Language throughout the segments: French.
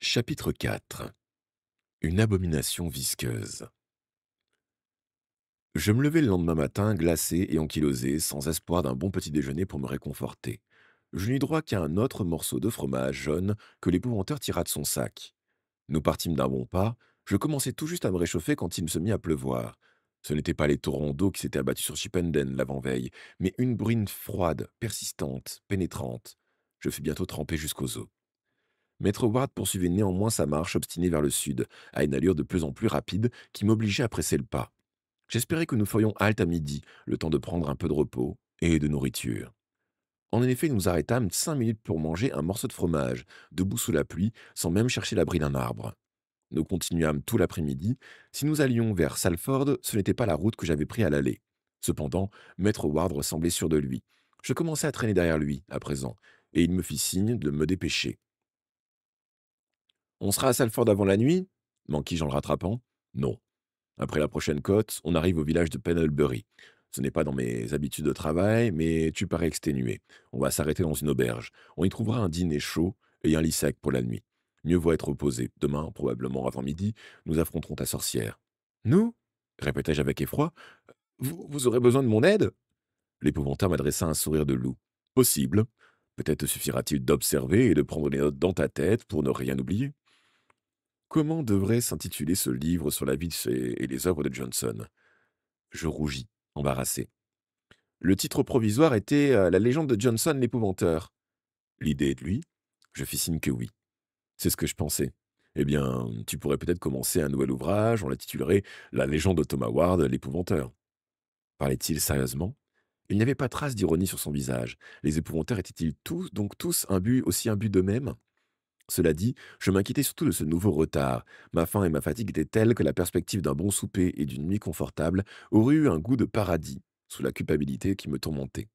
Chapitre 4. Une abomination visqueuse. Je me levai le lendemain matin, glacé et ankylosé, sans espoir d'un bon petit déjeuner pour me réconforter. Je n'eus droit qu'à un autre morceau de fromage jaune que l'épouvanteur tira de son sac. Nous partîmes d'un bon pas. Je commençais tout juste à me réchauffer quand il se mit à pleuvoir. Ce n'étaient pas les torrents d'eau qui s'étaient abattus sur Chipenden l'avant-veille, mais une bruine froide, persistante, pénétrante. Je fus bientôt trempé jusqu'aux os. Maître Ward poursuivait néanmoins sa marche obstinée vers le sud, à une allure de plus en plus rapide qui m'obligeait à presser le pas. J'espérais que nous ferions halte à midi, le temps de prendre un peu de repos et de nourriture. En effet, nous nous arrêtâmes 5 minutes pour manger un morceau de fromage, debout sous la pluie, sans même chercher l'abri d'un arbre. Nous continuâmes tout l'après-midi. Si nous allions vers Salford, ce n'était pas la route que j'avais prise à l'aller. Cependant, Maître Ward ressemblait sûr de lui. Je commençais à traîner derrière lui, à présent, et il me fit signe de me dépêcher. On sera à Salford avant la nuit? Manquis-je en le rattrapant. Non. Après la prochaine côte, on arrive au village de Pendlebury. Ce n'est pas dans mes habitudes de travail, mais tu parais exténué. On va s'arrêter dans une auberge. On y trouvera un dîner chaud et un lit sec pour la nuit. Mieux vaut être reposé. Demain, probablement avant midi, nous affronterons ta sorcière. Nous? Répétai-je avec effroi. Vous aurez besoin de mon aide? L'épouvantail m'adressa un sourire de loup. Possible. Peut-être te suffira-t-il d'observer et de prendre les notes dans ta tête pour ne rien oublier. Comment devrait s'intituler ce livre sur la vie et les œuvres de Johnson? Je rougis, embarrassé. Le titre provisoire était La légende de Johnson l'épouvanteur. L'idée est de lui? Je fis signe que oui. C'est ce que je pensais. Eh bien, tu pourrais peut-être commencer un nouvel ouvrage, on l'intitulerait La légende de Thomas Ward l'épouvanteur. Parlait-il sérieusement? Il n'y avait pas trace d'ironie sur son visage. Les épouvanteurs étaient-ils tous aussi imbus d'eux-mêmes? Cela dit, je m'inquiétais surtout de ce nouveau retard. Ma faim et ma fatigue étaient telles que la perspective d'un bon souper et d'une nuit confortable aurait eu un goût de paradis, sous la culpabilité qui me tourmentait.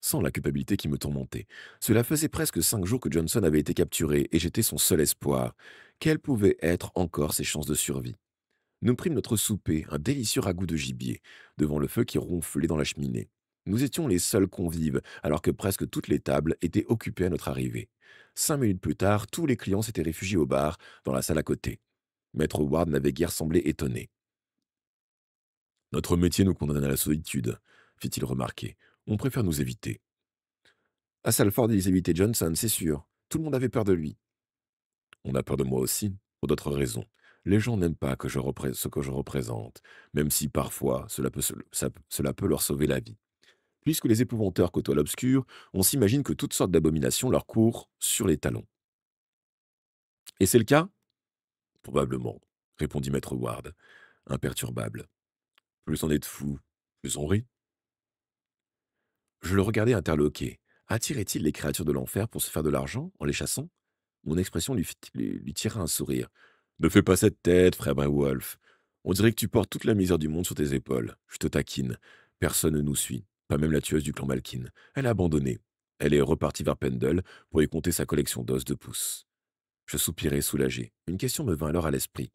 Sans la culpabilité qui me tourmentait. Cela faisait presque 5 jours que Johnson avait été capturé, et j'étais son seul espoir. Quelles pouvaient être encore ses chances de survie? Nous prîmes notre souper, un délicieux ragoût de gibier, devant le feu qui ronflait dans la cheminée. Nous étions les seuls convives, alors que presque toutes les tables étaient occupées à notre arrivée. 5 minutes plus tard, tous les clients s'étaient réfugiés au bar, dans la salle à côté. Maître Ward n'avait guère semblé étonné. Notre métier nous condamne à la solitude, fit-il remarquer. On préfère nous éviter. À Salford, ils évitaient Johnson, c'est sûr. Tout le monde avait peur de lui. On a peur de moi aussi, pour d'autres raisons. Les gens n'aiment pas ce que je représente, même si parfois cela peut leur sauver la vie. Puisque les épouvanteurs côtoient l'obscur, on s'imagine que toutes sortes d'abominations leur courent sur les talons. Et c'est le cas? Probablement, répondit maître Ward, imperturbable. Plus on est de fous, plus on rit. Je le regardais interloqué. Attirait-il les créatures de l'enfer pour se faire de l'argent en les chassant? Mon expression lui tira un sourire. Ne fais pas cette tête, frère Wolf. On dirait que tu portes toute la misère du monde sur tes épaules. Je te taquine. Personne ne nous suit, pas même la tueuse du clan Malkin. Elle a abandonné. Elle est repartie vers Pendle pour y compter sa collection d'os de pouces. Je soupirai soulagé. Une question me vint alors à l'esprit.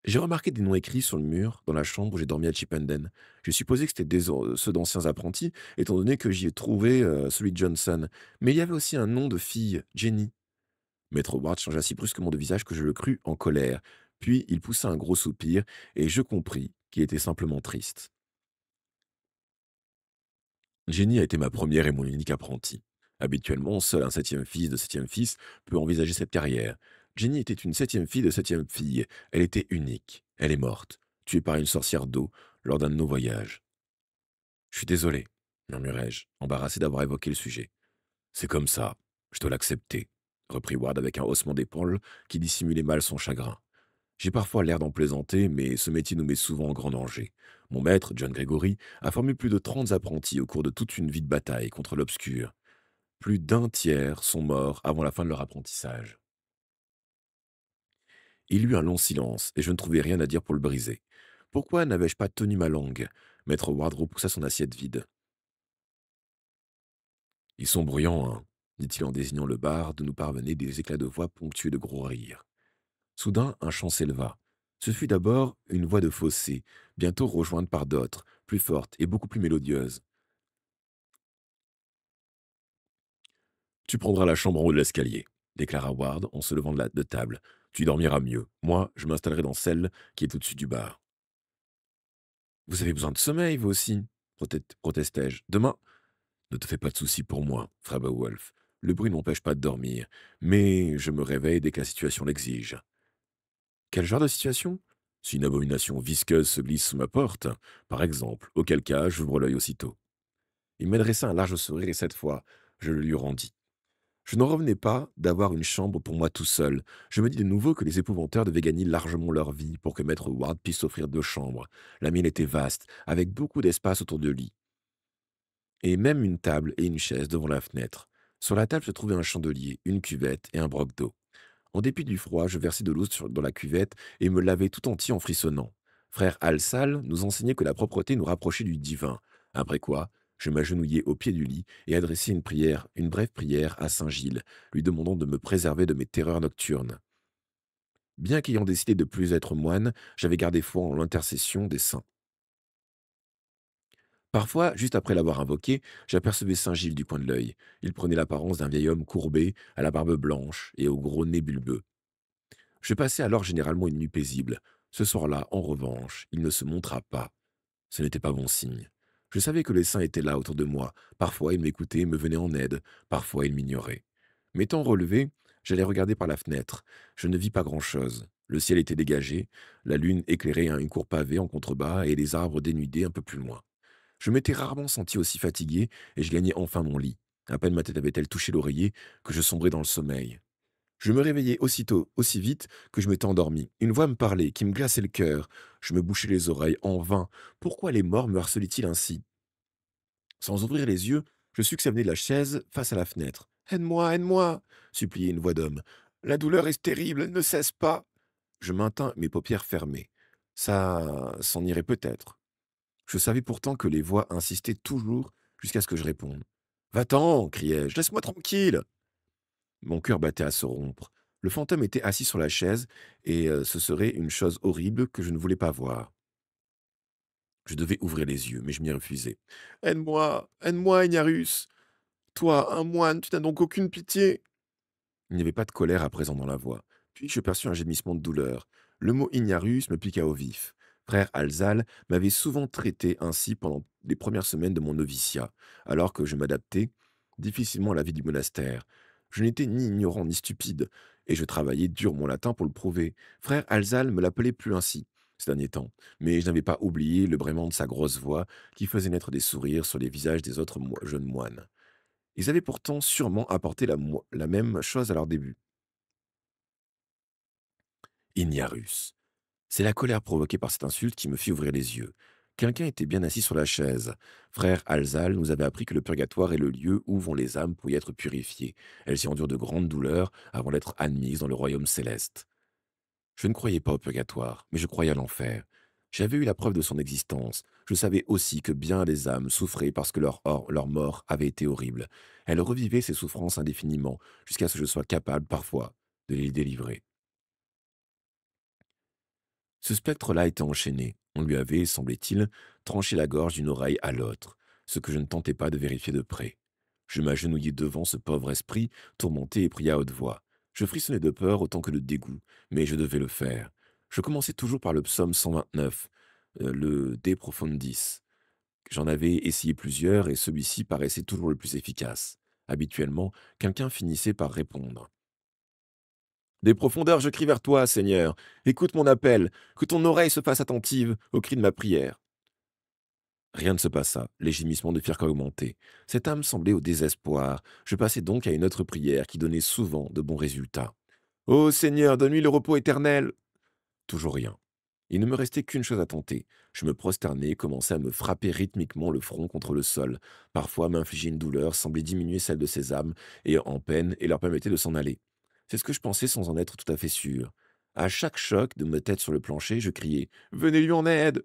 J'ai remarqué des noms écrits sur le mur dans la chambre où j'ai dormi à Chipenden. J'ai supposé que c'était ceux d'anciens apprentis, étant donné que j'y ai trouvé celui de Johnson. Mais il y avait aussi un nom de fille, Jenny. Maître Ward changea si brusquement de visage que je le crus en colère. Puis il poussa un gros soupir, et je compris qu'il était simplement triste. Jenny a été ma première et mon unique apprenti. Habituellement, seul un septième fils de septième fils peut envisager cette carrière. Jenny était une septième fille de septième fille. Elle était unique. Elle est morte, tuée par une sorcière d'eau lors d'un de nos voyages. Je suis désolé, murmurai-je, embarrassé d'avoir évoqué le sujet. C'est comme ça, je dois l'accepter, reprit Ward avec un haussement d'épaule qui dissimulait mal son chagrin. J'ai parfois l'air d'en plaisanter, mais ce métier nous met souvent en grand danger. Mon maître, John Gregory, a formé plus de 30 apprentis au cours de toute une vie de bataille contre l'obscur. Plus d'un tiers sont morts avant la fin de leur apprentissage. Il y eut un long silence, et je ne trouvais rien à dire pour le briser. Pourquoi n'avais-je pas tenu ma langue? Maître Ward repoussa son assiette vide. Ils sont bruyants, hein, dit-il en désignant le bar, d'où nous parvenaient des éclats de voix ponctués de gros rires. Soudain, un chant s'éleva. Ce fut d'abord une voix de fossé, bientôt rejointe par d'autres, plus fortes et beaucoup plus mélodieuses. Tu prendras la chambre en haut de l'escalier, déclara Ward en se levant de table. Tu y dormiras mieux. Moi, je m'installerai dans celle qui est au-dessus du bar. Vous avez besoin de sommeil, vous aussi, protestai-je. Demain, ne te fais pas de soucis pour moi, frère Beowulf. Le bruit ne m'empêche pas de dormir, mais je me réveille dès que la situation l'exige. Quel genre de situation? Si une abomination visqueuse se glisse sous ma porte, par exemple, auquel cas j'ouvre l'œil aussitôt. Il m'adressa un large sourire et cette fois, je le lui rendis. Je n'en revenais pas d'avoir une chambre pour moi tout seul. Je me dis de nouveau que les épouvanteurs devaient gagner largement leur vie pour que maître Ward puisse offrir 2 chambres. La mienne était vaste, avec beaucoup d'espace autour de lit, et même une table et une chaise devant la fenêtre. Sur la table se trouvait un chandelier, une cuvette et un broc d'eau. En dépit du froid, je versai de l'eau dans la cuvette et me lavai tout entier en frissonnant. Frère Alsal nous enseignait que la propreté nous rapprochait du divin. Après quoi, je m'agenouillai au pied du lit et adressai une brève prière à Saint Gilles, lui demandant de me préserver de mes terreurs nocturnes. Bien qu'ayant décidé de plus être moine, j'avais gardé foi en l'intercession des saints. Parfois, juste après l'avoir invoqué, j'apercevais Saint Gilles du coin de l'œil. Il prenait l'apparence d'un vieil homme courbé, à la barbe blanche et au gros nez bulbeux. Je passais alors généralement une nuit paisible. Ce soir-là, en revanche, il ne se montra pas. Ce n'était pas bon signe. Je savais que les saints étaient là autour de moi. Parfois, ils m'écoutaient et me venaient en aide. Parfois, ils m'ignoraient. M'étant relevé, j'allais regarder par la fenêtre. Je ne vis pas grand-chose. Le ciel était dégagé, la lune éclairait une cour pavée en contrebas et les arbres dénudés un peu plus loin. Je m'étais rarement senti aussi fatigué et je gagnais enfin mon lit. À peine ma tête avait-elle touché l'oreiller que je sombrais dans le sommeil. Je me réveillai aussitôt, aussi vite que je m'étais endormi. Une voix me parlait, qui me glaçait le cœur. Je me bouchai les oreilles en vain. Pourquoi les morts me harcelaient-ils ainsi? Sans ouvrir les yeux, je sus que ça venait de la chaise face à la fenêtre. Aide-moi, aide-moi, suppliait une voix d'homme. La douleur est terrible, elle ne cesse pas. Je maintins mes paupières fermées. Ça s'en irait peut-être. Je savais pourtant que les voix insistaient toujours jusqu'à ce que je réponde. Va-t'en, criai-je, laisse-moi tranquille. Mon cœur battait à se rompre. Le fantôme était assis sur la chaise, et ce serait une chose horrible que je ne voulais pas voir. Je devais ouvrir les yeux, mais je m'y refusais. Aide-moi, aide-moi, Ignarus. Toi, un moine, tu n'as donc aucune pitié. Il n'y avait pas de colère à présent dans la voix. Puis je perçus un gémissement de douleur. Le mot Ignarus me piqua au vif. Frère Alzal m'avait souvent traité ainsi pendant les premières semaines de mon noviciat, alors que je m'adaptais difficilement à la vie du monastère. Je n'étais ni ignorant ni stupide, et je travaillais dur mon latin pour le prouver. Frère Alzal me l'appelait plus ainsi ces derniers temps, mais je n'avais pas oublié le braiement de sa grosse voix qui faisait naître des sourires sur les visages des autres jeunes moines. Ils avaient pourtant sûrement apporté la même chose à leur début. Ignarus. C'est la colère provoquée par cette insulte qui me fit ouvrir les yeux. Quelqu'un était bien assis sur la chaise. Frère Alzal nous avait appris que le purgatoire est le lieu où vont les âmes pour y être purifiées. Elles y endurent de grandes douleurs avant d'être admises dans le royaume céleste. Je ne croyais pas au purgatoire, mais je croyais à l'enfer. J'avais eu la preuve de son existence. Je savais aussi que bien des âmes souffraient parce que leur mort avait été horrible. Elles revivaient ces souffrances indéfiniment, jusqu'à ce que je sois capable, parfois, de les délivrer. Ce spectre-là était enchaîné. On lui avait, semblait-il, tranché la gorge d'une oreille à l'autre, ce que je ne tentais pas de vérifier de près. Je m'agenouillai devant ce pauvre esprit, tourmenté et pria à haute voix. Je frissonnais de peur autant que de dégoût, mais je devais le faire. Je commençais toujours par le psaume 129, le De Profundis. J'en avais essayé plusieurs et celui-ci paraissait toujours le plus efficace. Habituellement, quelqu'un finissait par répondre. Des profondeurs, je crie vers toi, Seigneur. Écoute mon appel, que ton oreille se fasse attentive au cri de ma prière. Rien ne se passa, les gémissements ne firent qu'augmenter. Cette âme semblait au désespoir. Je passai donc à une autre prière qui donnait souvent de bons résultats. Ô Seigneur, donne-lui le repos éternel. Toujours rien. Il ne me restait qu'une chose à tenter. Je me prosternai et commençai à me frapper rythmiquement le front contre le sol. Parfois, m'infliger une douleur semblait diminuer celle de ces âmes et en peine et leur permettait de s'en aller. C'est ce que je pensais sans en être tout à fait sûr. À chaque choc de ma tête sur le plancher, je criais Venez-lui en aide.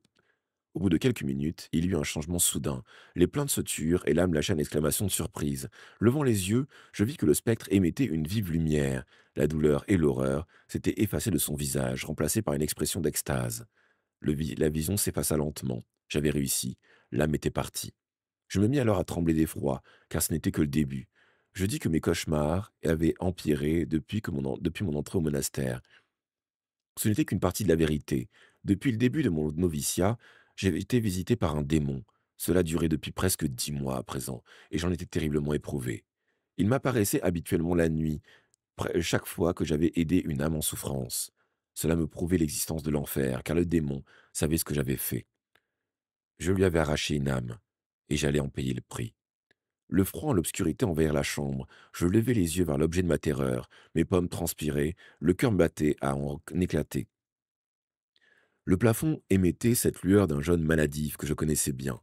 Au bout de quelques minutes, il y eut un changement soudain. Les plaintes se turent et l'âme lâcha une exclamation de surprise. Levant les yeux, je vis que le spectre émettait une vive lumière. La douleur et l'horreur s'étaient effacées de son visage, remplacées par une expression d'extase. La vision s'effaça lentement. J'avais réussi. L'âme était partie. Je me mis alors à trembler d'effroi, car ce n'était que le début. Je dis que mes cauchemars avaient empiré depuis mon entrée au monastère. Ce n'était qu'une partie de la vérité. Depuis le début de mon noviciat, j'ai été visité par un démon. Cela durait depuis presque 10 mois à présent, et j'en étais terriblement éprouvé. Il m'apparaissait habituellement la nuit, chaque fois que j'avais aidé une âme en souffrance. Cela me prouvait l'existence de l'enfer, car le démon savait ce que j'avais fait. Je lui avais arraché une âme, et j'allais en payer le prix. Le froid et l'obscurité envahirent la chambre. Je levai les yeux vers l'objet de ma terreur. Mes pommes transpiraient, le cœur me battait à en éclater. Le plafond émettait cette lueur d'un jaune maladif que je connaissais bien,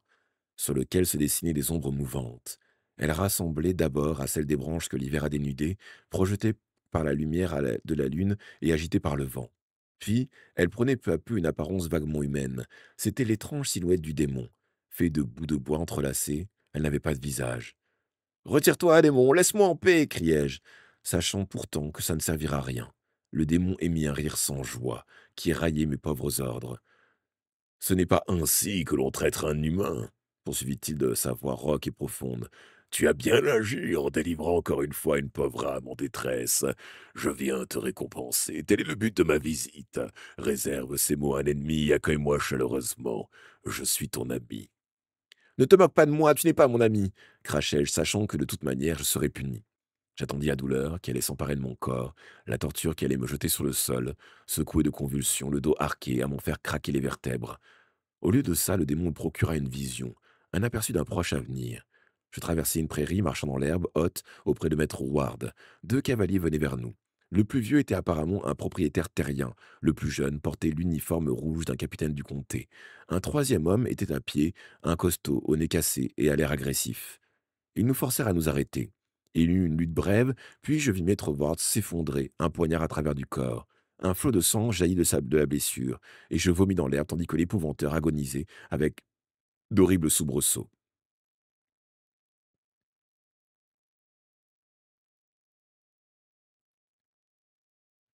sur lequel se dessinaient des ombres mouvantes. Elles rassemblaient d'abord à celles des branches que l'hiver a dénudées, projetées par la lumière de la lune et agitées par le vent. Puis, elles prenaient peu à peu une apparence vaguement humaine. C'était l'étrange silhouette du démon. Fait de bouts de bois entrelacés, elle n'avait pas de visage. «Retire-toi, démon, laisse-moi en paix!» criai-je, sachant pourtant que ça ne servira à rien. Le démon émit un rire sans joie, qui raillait mes pauvres ordres. «Ce n'est pas ainsi que l'on traite un humain», poursuivit-il de sa voix rauque et profonde. «Tu as bien agi en délivrant encore une fois une pauvre âme en détresse. Je viens te récompenser. Tel est le but de ma visite. Réserve ces mots à un ennemi, accueille-moi chaleureusement. Je suis ton ami.» «Ne te moque pas de moi, tu n'es pas mon ami!» crachai-je, sachant que de toute manière je serais puni. J'attendis la douleur qui allait s'emparer de mon corps, la torture qui allait me jeter sur le sol, secoué de convulsions, le dos arqué à m'en faire craquer les vertèbres. Au lieu de ça, le démon me procura une vision, un aperçu d'un proche avenir. Je traversai une prairie marchant dans l'herbe haute auprès de maître Ward. 2 cavaliers venaient vers nous. Le plus vieux était apparemment un propriétaire terrien. Le plus jeune portait l'uniforme rouge d'un capitaine du comté. Un troisième homme était à pied, un costaud, au nez cassé et à l'air agressif. Ils nous forcèrent à nous arrêter. Il y eut une lutte brève, puis je vis maître Ward s'effondrer, un poignard à travers du corps. Un flot de sang jaillit de la blessure, et je vomis dans l'herbe tandis que l'épouvanteur agonisait avec d'horribles soubresauts.